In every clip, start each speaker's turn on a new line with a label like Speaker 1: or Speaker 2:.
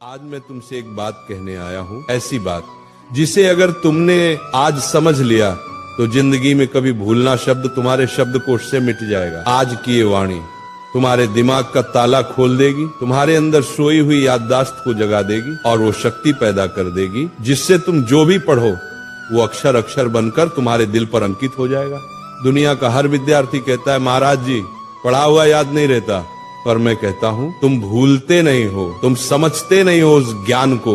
Speaker 1: आज मैं तुमसे एक बात कहने आया हूँ, ऐसी बात जिसे अगर तुमने आज समझ लिया तो जिंदगी में कभी भूलना शब्द तुम्हारे शब्दकोश से मिट जाएगा। आज की ये वाणी तुम्हारे दिमाग का ताला खोल देगी, तुम्हारे अंदर सोई हुई याददाश्त को जगा देगी और वो शक्ति पैदा कर देगी जिससे तुम जो भी पढ़ो वो अक्षर अक्षर बनकर तुम्हारे दिल पर अंकित हो जाएगा। दुनिया का हर विद्यार्थी कहता है महाराज जी पढ़ा हुआ याद नहीं रहता, पर मैं कहता हूं तुम भूलते नहीं हो, तुम समझते नहीं हो उस ज्ञान को।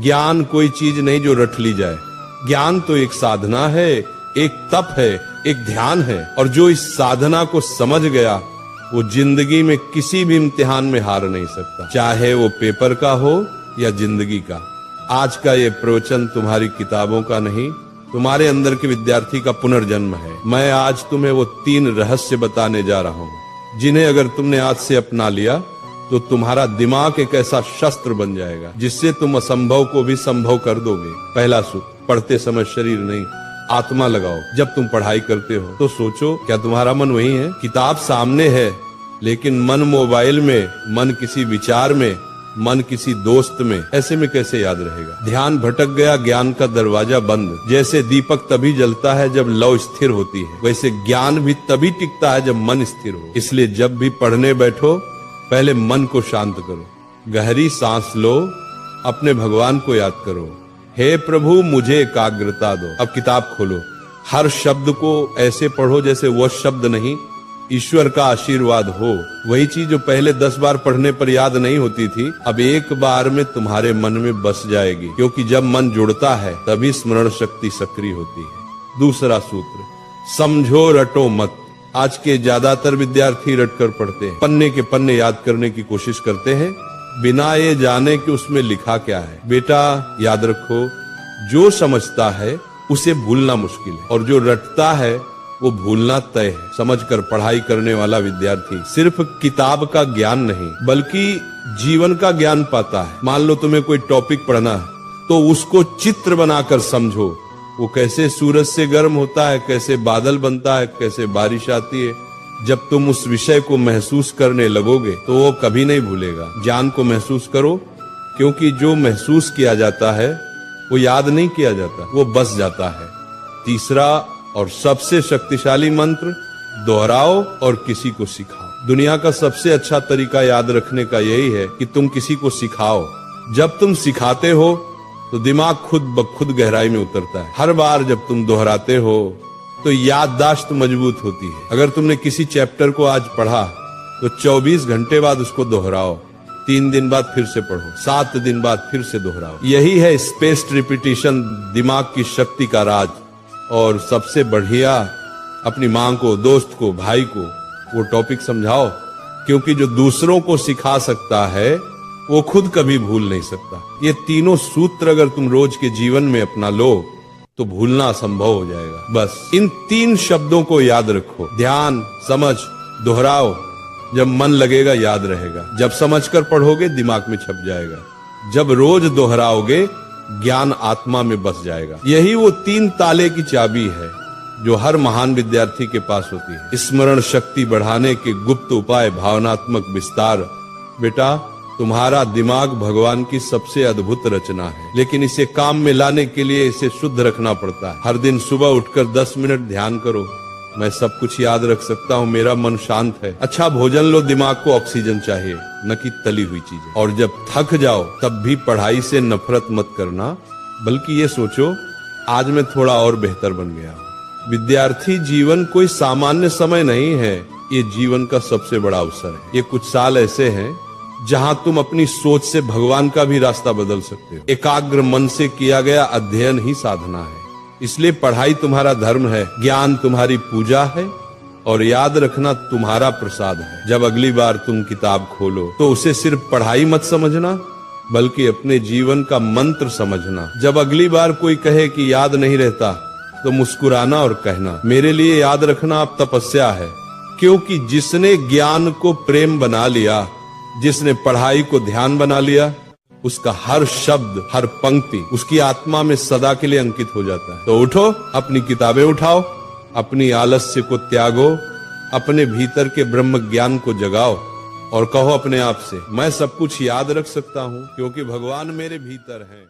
Speaker 1: ज्ञान कोई चीज नहीं जो रट ली जाए, ज्ञान तो एक साधना है, एक तप है, एक ध्यान है, और जो इस साधना को समझ गया वो जिंदगी में किसी भी इम्तिहान में हार नहीं सकता, चाहे वो पेपर का हो या जिंदगी का। आज का ये प्रवचन तुम्हारी किताबों का नहीं, तुम्हारे अंदर के विद्यार्थी का पुनर्जन्म है। मैं आज तुम्हें वो 3 रहस्य बताने जा रहा हूं जिन्हें अगर तुमने आज से अपना लिया तो तुम्हारा दिमाग एक ऐसा शस्त्र बन जाएगा जिससे तुम असंभव को भी संभव कर दोगे। पहला सूत्र, पढ़ते समय शरीर नहीं आत्मा लगाओ। जब तुम पढ़ाई करते हो तो सोचो क्या तुम्हारा मन वही है? किताब सामने है लेकिन मन मोबाइल में, मन किसी विचार में, मन किसी दोस्त में, ऐसे में कैसे याद रहेगा? ध्यान भटक गया, ज्ञान का दरवाजा बंद। जैसे दीपक तभी जलता है जब लौ स्थिर होती है, वैसे ज्ञान भी तभी टिकता है जब मन स्थिर हो। इसलिए जब भी पढ़ने बैठो पहले मन को शांत करो, गहरी सांस लो, अपने भगवान को याद करो, हे प्रभु मुझे एकाग्रता दो। अब किताब खोलो, हर शब्द को ऐसे पढ़ो जैसे वह शब्द नहीं ईश्वर का आशीर्वाद हो। वही चीज जो पहले 10 बार पढ़ने पर याद नहीं होती थी अब एक बार में तुम्हारे मन में बस जाएगी, क्योंकि जब मन जुड़ता है तभी स्मरण शक्ति सक्रिय होती है। दूसरा सूत्र, समझो रटो मत। आज के ज्यादातर विद्यार्थी रट कर पढ़ते हैं, पन्ने के पन्ने याद करने की कोशिश करते हैं बिना ये जाने कि उसमें लिखा क्या है। बेटा याद रखो, जो समझता है उसे भूलना मुश्किल है और जो रटता है वो भूलना तय है। समझकर पढ़ाई करने वाला विद्यार्थी सिर्फ किताब का ज्ञान नहीं बल्कि जीवन का ज्ञान पाता है। मान लो तुम्हें कोई टॉपिक पढ़ना है तो उसको चित्र बनाकर समझो, वो कैसे सूरज से गर्म होता है, कैसे बादल बनता है, कैसे बारिश आती है। जब तुम उस विषय को महसूस करने लगोगे तो वो कभी नहीं भूलेगा। ज्ञान को महसूस करो, क्योंकि जो महसूस किया जाता है वो याद नहीं किया जाता, वो बस जाता है। तीसरा और सबसे शक्तिशाली मंत्र, दोहराओ और किसी को सिखाओ। दुनिया का सबसे अच्छा तरीका याद रखने का यही है कि तुम किसी को सिखाओ। जब तुम सिखाते हो तो दिमाग खुद ब खुद गहराई में उतरता है। हर बार जब तुम दोहराते हो तो याददाश्त मजबूत होती है। अगर तुमने किसी चैप्टर को आज पढ़ा तो 24 घंटे बाद उसको दोहराओ, 3 दिन बाद फिर से पढ़ो, 7 दिन बाद फिर से दोहराओ। यही है स्पेस्ड रिपीटिशन, दिमाग की शक्ति का राज। और सबसे बढ़िया, अपनी माँ को, दोस्त को, भाई को वो टॉपिक समझाओ, क्योंकि जो दूसरों को सिखा सकता है वो खुद कभी भूल नहीं सकता। ये तीनों सूत्र अगर तुम रोज के जीवन में अपना लो तो भूलना असंभव हो जाएगा। बस इन 3 शब्दों को याद रखो, ध्यान, समझ, दोहराओ। जब मन लगेगा याद रहेगा, जब समझकर पढ़ोगे दिमाग में छप जाएगा, जब रोज दोहराओगे ज्ञान आत्मा में बस जाएगा। यही वो 3 ताले की चाबी है जो हर महान विद्यार्थी के पास होती है। स्मरण शक्ति बढ़ाने के गुप्त उपाय, भावनात्मक विस्तार। बेटा तुम्हारा दिमाग भगवान की सबसे अद्भुत रचना है, लेकिन इसे काम में लाने के लिए इसे शुद्ध रखना पड़ता है। हर दिन सुबह उठकर 10 मिनट ध्यान करो, मैं सब कुछ याद रख सकता हूँ, मेरा मन शांत है। अच्छा भोजन लो, दिमाग को ऑक्सीजन चाहिए, न कि तली हुई चीजें। और जब थक जाओ तब भी पढ़ाई से नफरत मत करना, बल्कि ये सोचो आज मैं थोड़ा और बेहतर बन गया। विद्यार्थी जीवन कोई सामान्य समय नहीं है, ये जीवन का सबसे बड़ा अवसर है। ये कुछ साल ऐसे हैं जहां तुम अपनी सोच से भगवान का भी रास्ता बदल सकते हो। एकाग्र मन से किया गया अध्ययन ही साधना है। इसलिए पढ़ाई तुम्हारा धर्म है, ज्ञान तुम्हारी पूजा है और याद रखना तुम्हारा प्रसाद है। जब अगली बार तुम किताब खोलो तो उसे सिर्फ पढ़ाई मत समझना बल्कि अपने जीवन का मंत्र समझना। जब अगली बार कोई कहे कि याद नहीं रहता तो मुस्कुराना और कहना, मेरे लिए याद रखना अब तपस्या है। क्योंकि जिसने ज्ञान को प्रेम बना लिया, जिसने पढ़ाई को ध्यान बना लिया, उसका हर शब्द, हर पंक्ति उसकी आत्मा में सदा के लिए अंकित हो जाता है। तो उठो, अपनी किताबें उठाओ, अपनी आलस्य को त्यागो, अपने भीतर के ब्रह्म ज्ञान को जगाओ और कहो अपने आप से, मैं सब कुछ याद रख सकता हूँ क्योंकि भगवान मेरे भीतर हैं।